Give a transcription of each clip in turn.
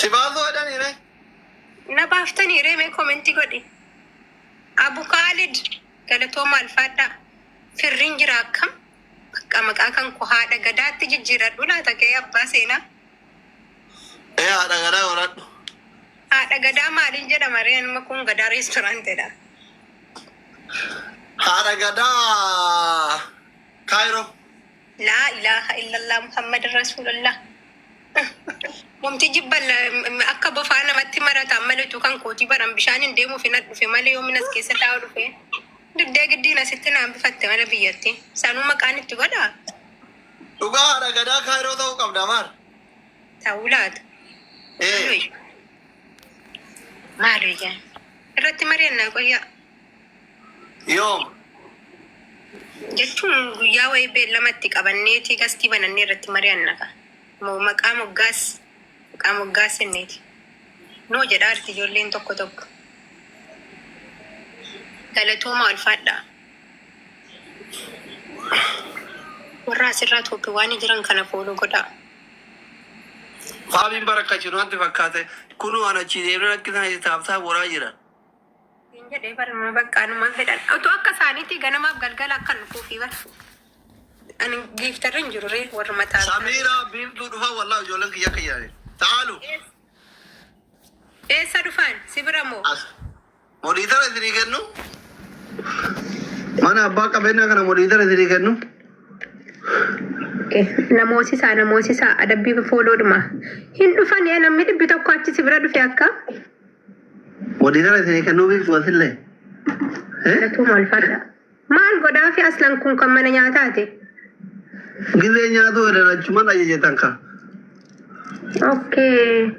Sibaatu jedhanii re. Na baaftanii ree mee komentii godhi. Abu Khalid galatooma alfaadhaa. Firriin jira akkam? Bakka maqaa kan koo haadha gadaatti jijjiiradhu laata ga'ee abbaa seenaa. Haadha gadaa godhadhu. Haadha gadaa maaliin jedhama ree anuma kun gadaa reestooraantedha. Haadha gadaa Kaayiroo. Laa ilaaha illallah Muhammad Rasulullah. Mumti jibbal akka bofaa namatti marataan maletu kan kootii baran bishaaniin deemuuf hin dhufe malee yoo minas keessa taa'u dhufe. Dugdee giddiin asitti naan bifatte mala biyyatti. Sanuu maqaan itti godhaa. Dhugaa haadha gadaa Kaayiroo ta'uu qabda maal? Ta'uu laata. Maal ijaan? Irratti mari'annaa qoyyaa. Yoom? Jechuun guyyaa wayii beellamatti qabanneeti gastii banannee irratti mari'anna ka. Maqaa moggaas inneeti. Noo jedhaa arti ijoolleen tokko tokko. Galatooma alfaadhaa. Warra asirraa Toophii waan jiran kana fooloo godhaa. Faabiin barakka jiru wanti fakkaate kunuu an achi deemnee rakkisan taabtaa boraa jiran. Hin jedhee barama baqqaanumaan fedhan. Otoo akka isaaniitti ganamaaf galgala akka nufuufii bara. Ani giiftarra hin jiru ree warra mataa. Samiira biiftuu dhufaa wallaa ijoolleen kiyya akka jedhani. Taalu. Eessa dhufaan? Si bira moo? Modiitara isinii kennu? Mana abbaa qabeenyaa kana modiitara isinii kennu? Namoosisaa adabbii fooloodhuma. Hin dhufan namni dhibbi tokko achi si bira dhufe akka? Modiitara isinii kennuu biiftuu asillee? Galatooma alfaadhaa. Maal godhaa fi aslan kun kan mana nyaataati? Gizee nyaatu hedanachuman ajajatan ka. Okay.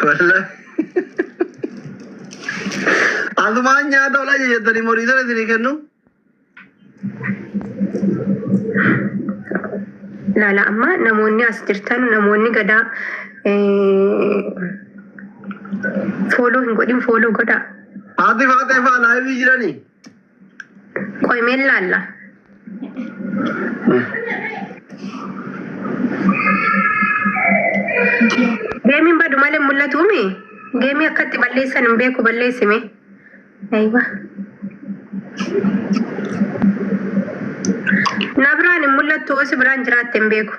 Wallahi. Asumaan nyaata ol ajajatanii modiitara isinii kennu? Laala amma namoonni as jirtan namoonni gadaa fooloo hin godhin fooloo godhaa. Haati faatee faa laayivii jiranii? Qoymeen laalla. Geemiin badu malee mul'atuumi. Geemii akkatti balleessan hin beeku balleessime. Aywa. Na biraan hin mul'attu osi biraan jiraatte hin beeku.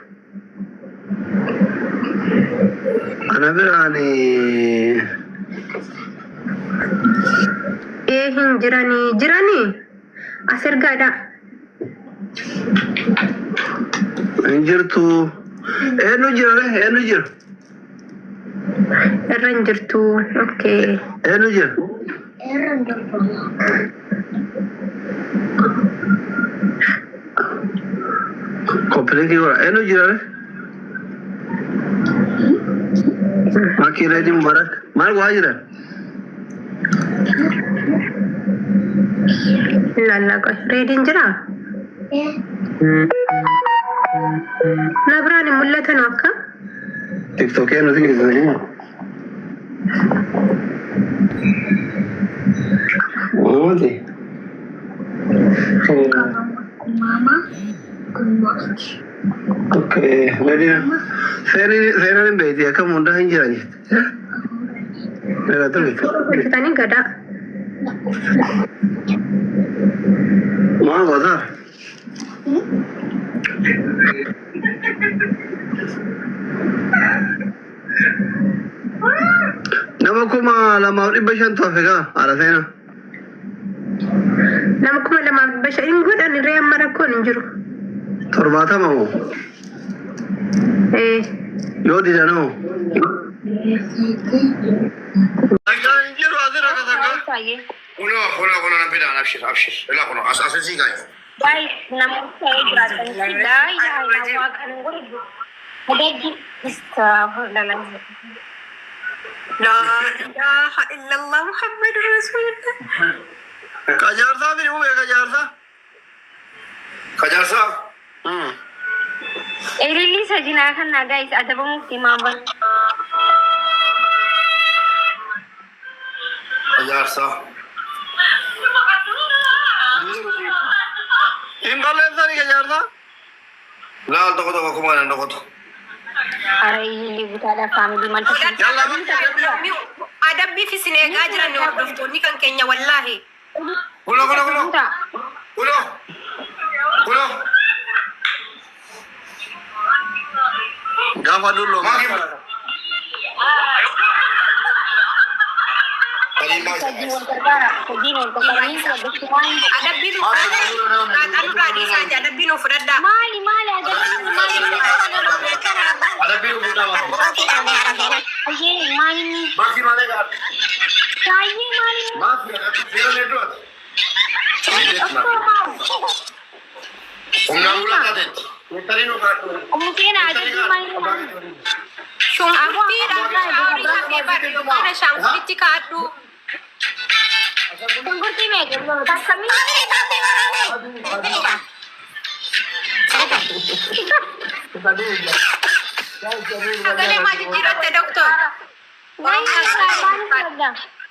Ana biraan hin jiranii as ergaadha. Hin jirtu. Eenyu jira? Irra hin jirtu. Okay. Eenyu jira? Koppileekii godha. Eenyu jira? Makii reedii mubarak. Maal waa jira? Laallaa qoy. Reediin jiraa? Na biraan hin mul'atan akka? Tiktokee nuti keessatti. Maamati. Okay. Seenaan hin beekti akka hundaa hin jiran jechuudha. Hojjetanii gadaa. Maal gootaa? Nama 2,500 hafe kaa haala seenaa. Nama 2,500 hin godhan irree amma rakkoon hin jiru. 70 moo? Yoo dida noo? Dhagaan jiru asirra kasakaa. Kuno na fidaan abshir. Ilaa kuno asasii kaa. Baay'ee namoota jiraatan laa ilaaha waaqan godhu. Mudaji istaghfirullah. La ilaha illallah Muhammad Rasulullah. Kajaarsaa fi dhibuu kajaarsaa? Kajaarsaa? Elili sajinaa kan nagaa isa adabamuuf himaman. Kajaarsaa. Hin balleessanii kajaarsaa? Laal tokko kumaan tokko. adabbii fi sineegaa jiran hordoftoonni kan keenya wallaahi. Kulo. Gaafa dullo shanggulitti kaadhu. Sagalee maal jijjiiratte doktor?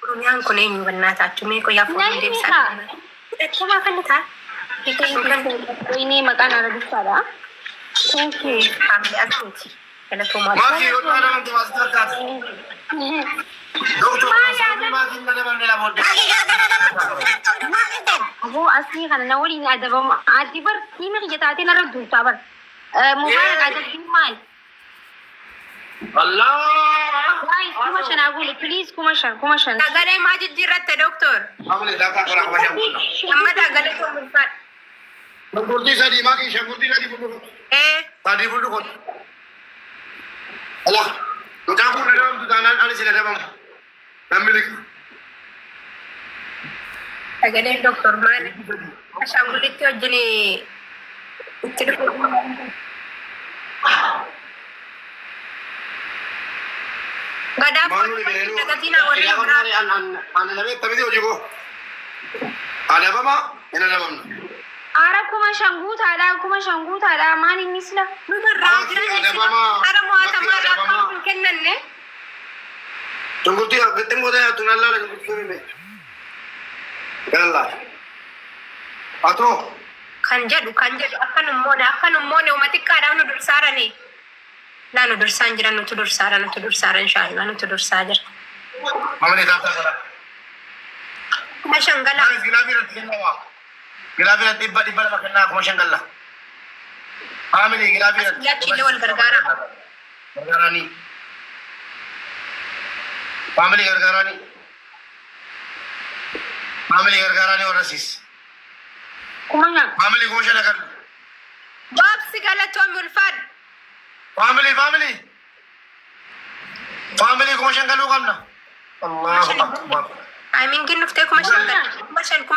Oromiyaan kun eenyu bannaataችሁ mee qoyaa fuudhee deebisaa? Eekkuma kan ta'a. Ini makan ada di sana. Thank you. Kami asumsi. Kalau cuma. Maki, orang orang tu masih terkat. Doktor, maki mana mana lah bodoh. Aku asli kan nawar ini ada bom. Adi ber, ini kerja tadi naruh dulu sabar. Mubarak ada firman. Allah. Guys, kumasan aku ni, please kumasan. Sagalee maal jijjiiratte doktor? Kamu ni dah tak orang macam mana? Amma sagalee tu mulfat. Shangurti tadi maki, Shangurti tadi bodoh. Tadi bodoh. Allah, macam pun ada orang tu tangan ada sila dalam. Nampak. Sagalee doktor maal? Shanggulitti wajjini itti dhufu. Gadaa foon dagatina warri biraa. Ana nabi tapi dia juga. Ada apa mak? Ini ada apa? Ara kuma shanguta da mani misla. Numarraa jiran ara mo'ata maal akka kun kennanne. Shangurti betul muda ya tunalla lagi betul ni. Kalla. Atau? Kan jedhu akkanummoone umatikkaadhaan nu dursaarani. Naa nu dursaan jiran nutu dursaara inshaallah nutu dursaa jira. Mama ni dah tak ada. Kuma shangala. Gilaafii dhibba lama kennaa akkuma shangalla. Faamilii gilaafii Laachillee wal gargaara. gargaaranii. Faamilii gargaaranii warra siis. Kumanya. Faamilii kuma shana kan. Baabsi galatoon ulfaadhu. Faamilii kuma shan galuu qabna. Allahu akbar. Aamiin nuftee kuma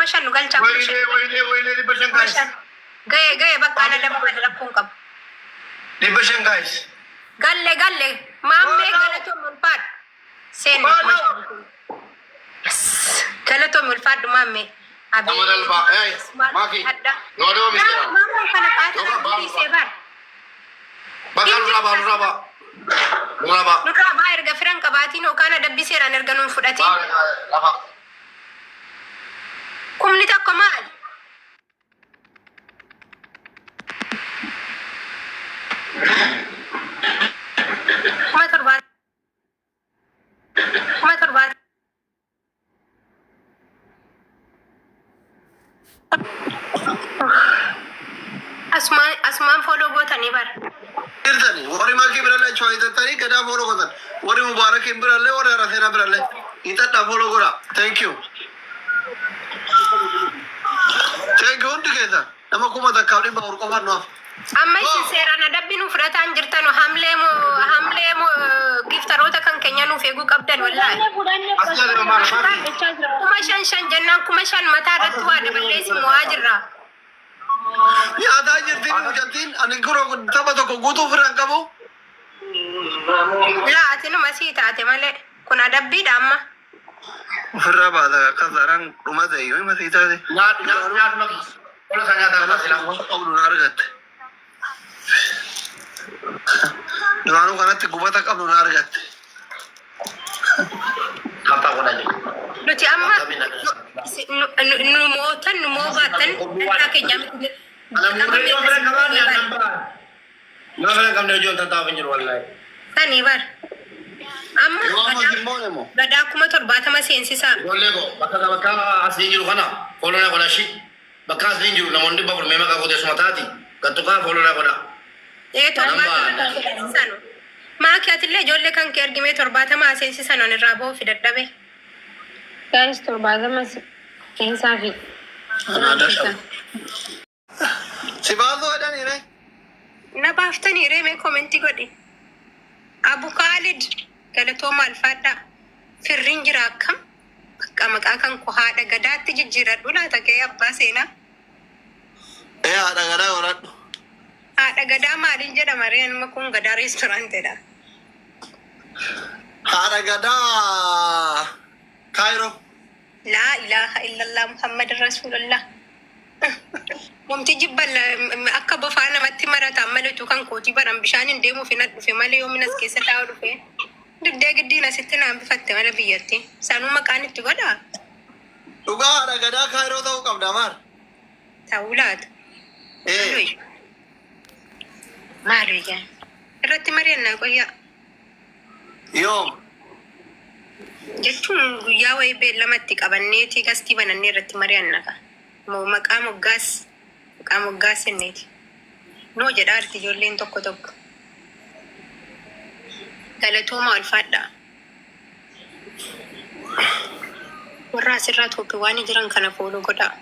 shan nu galchaa. Waylee dhibba shan gaayis. Ga'ee bakka ana dabala rakkoon qabu. Dhibba shan gaayis. Galle maammee galatoon ulfaadhu. Seenni kuma shan. Galatoon ulfaadhu maammee. Amanal ba, maki. Nodo mistera. Maammee kana qaata dhiisee bar. Bakal nuraba. Nurraa erga firan qabaatiin yookaan adabbiseeraan erga nuun fudhatiin. Kumni tokko maal? Kuma torbaat. Asumaan fooloo gootanii bara. Irtani, warri maki biralle choi tani kada follow gotan. Warri mubarak biralle warri arafena biralle. Ita ta follow gora. Thank you. Undi kesa. Nama kuma ta kawdi ba urko farno. Amma isin seeraan adabbii nu fudhataan jirtanu hamlee moo giftaroota kan keenya nuuf eeguu qabdan wallaahi. Kuma shan jennaan kuma shan mataa irratti waa daballee isin mo'aa jirra. Nyaataa jirtiin hojjatiin ani guroo tapha tokko guutuu firaan qabu. Laati numa sii taate malee kun adabbiidha amma. Ofirraa baata akka saraan dhuma ta'e yoo hima sii taate. Qabdu na argatte. Duraanuu kanatti gubata qabdu na argatte. Nuti amma nu moobaatan dandaa keenya miti. Tani bar. Amma gadaa kuma 70 seensisaa. Gollego bakka asii jiru kana folona godha shi bakka asii jiru namoonni bakka mee maqaa godhe sumataati gattukaa folona godha. 70 sano. Maaki atillee ijoollee kan kee argimee 70 seensisan on irraa ba'uu fidadhabe. Guys, 70 seensaa fi. Si baasuu jedhanii ree? Na baaftanii ree mee komentii godhi. Abu Khalid galatooma alfaadhaa. Firriin jira akkam? Bakka maqaa kan koo haadha gadaatti jijjiiradhu laata ga'ee abbaa seenaa. Haadha gadaa godhadhu. Haadha gadaa maaliin jedhama ree? Anuma kun gadaa reestooraantiidha. Haadha gadaa Kaayiroo. Laa ilaaha illallah Muhammad Rasulullah. Wamti jibban akka bofaa namatti marataan malatu kan kooti baran bishaan deemuuf hin dhufe malee yoo minas keessa taa'u dhufe. Dugdee giddiin asitti naan bifatte mala biyyatti. Sanuu maqaan itti godhaa. Dhugaa haadha gadaa Kaayiroo ta'uu qabda maar. Ta'uu laata. Maali ijaan. Irratti mari'annaa qoyyaa. Yoom. Jechuun guyyaa wayii beellamatti qabanneeti gastii banannee irratti mari'annaa. Maqaa moggaas inneeti. Noo jedhaa arti ijoolleen tokko tokko. Galatooma alfaadhaa. Warra asirraa Toophii waan jiran kana fooloo godhaa.